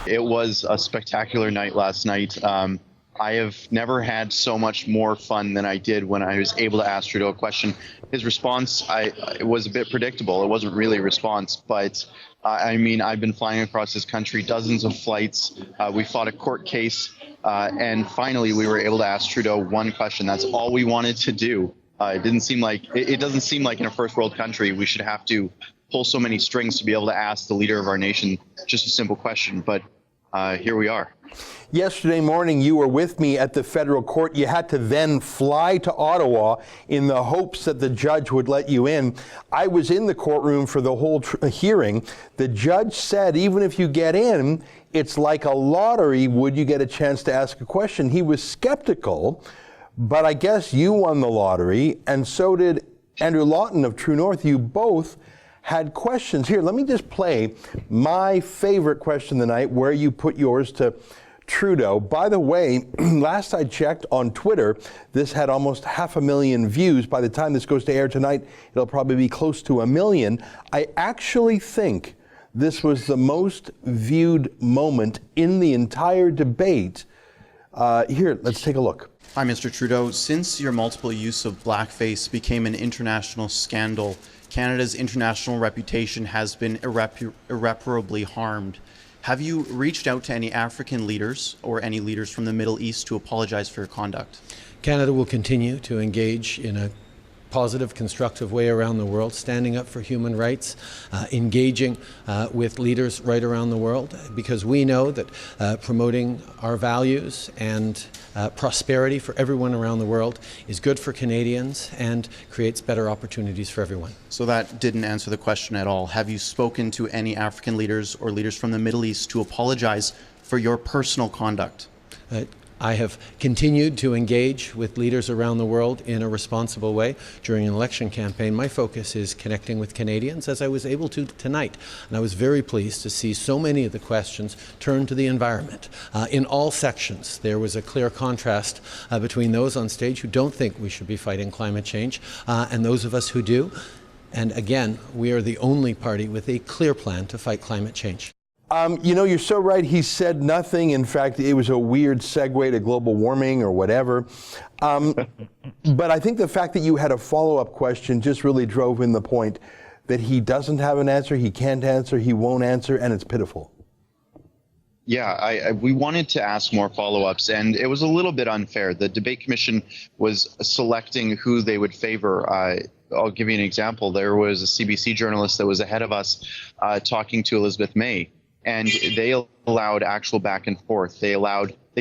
It was a spectacular night last night. I have never had so much more fun than I did when I was able to ask Trudeau a question. His response it was a bit predictable. It wasn't really a response, but I mean, I've been flying across this country, dozens of flights. We fought a court case, and finally we were able to ask Trudeau one question. That's all we wanted to do. It doesn't seem like in a first world country we should have to pull so many strings to be able to ask the leader of our nation just a simple question, but here we are. Yesterday morning, you were with me at the federal court. You had to then fly to Ottawa in the hopes that the judge would let you in. I was in the courtroom for the whole hearing. The judge said, even if you get in, it's like a lottery. Would you get a chance to ask a question? He was skeptical, but I guess you won the lottery, and so did Andrew Lawton of True North. You both had questions. Here, let me just play my favorite question tonight, where you put yours to Trudeau. By the way, last I checked on Twitter, this had almost 500,000 views. By the time this goes to air tonight, it'll probably be close to 1 million. I actually think this was the most viewed moment in the entire debate. Here, let's take a look. Hi, Mr. Trudeau. Since your multiple use of blackface became an international scandal, Canada's international reputation has been irreparably harmed. Have you reached out to any African leaders or any leaders from the Middle East to apologize for your conduct? Canada will continue to engage in a positive, constructive way around the world, standing up for human rights, engaging with leaders right around the world, because we know that promoting our values and prosperity for everyone around the world is good for Canadians and creates better opportunities for everyone. So that didn't answer the question at all. Have you spoken to any African leaders or leaders from the Middle East to apologize for your personal conduct? I have continued to engage with leaders around the world in a responsible way during an election campaign. My focus is connecting with Canadians, as I was able to tonight. And I was very pleased to see so many of the questions turn to the environment. In all sections, there was a clear contrast between those on stage who don't think we should be fighting climate change and those of us who do. And again, we are the only party with a clear plan to fight climate change. You know, you're so right. He said nothing. In fact, it was a weird segue to global warming or whatever. But I think the fact that you had a follow-up question just really drove in the point that he doesn't have an answer, he can't answer, he won't answer, and it's pitiful. Yeah, we wanted to ask more follow-ups, and it was a little bit unfair. The debate commission was selecting who they would favor. I'll give you an example. There was a CBC journalist that was ahead of us talking to Elizabeth May. And they allowed actual back and forth. They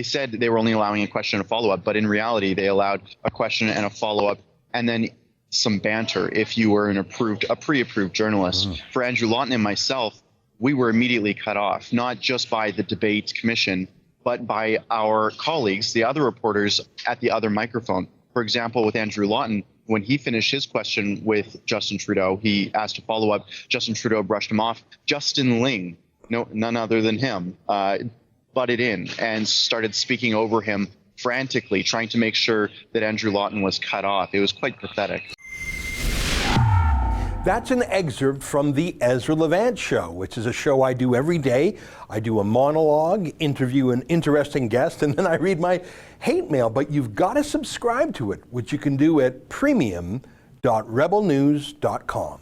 said they were only allowing a question and a follow-up, but in reality, they allowed a question and a follow-up, and then some banter if you were a pre-approved journalist. Mm-hmm. For Andrew Lawton and myself, we were immediately cut off, not just by the debate commission, but by our colleagues, the other reporters at the other microphone. For example, with Andrew Lawton, when he finished his question with Justin Trudeau, he asked a follow-up. Justin Trudeau brushed him off. Justin Ling, none other than him, butted in and started speaking over him frantically, trying to make sure that Andrew Lawton was cut off. It was quite pathetic. That's an excerpt from the Ezra Levant Show, which is a show I do every day. I do a monologue, interview an interesting guest, and then I read my hate mail. But you've got to subscribe to it, which you can do at premium.rebelnews.com.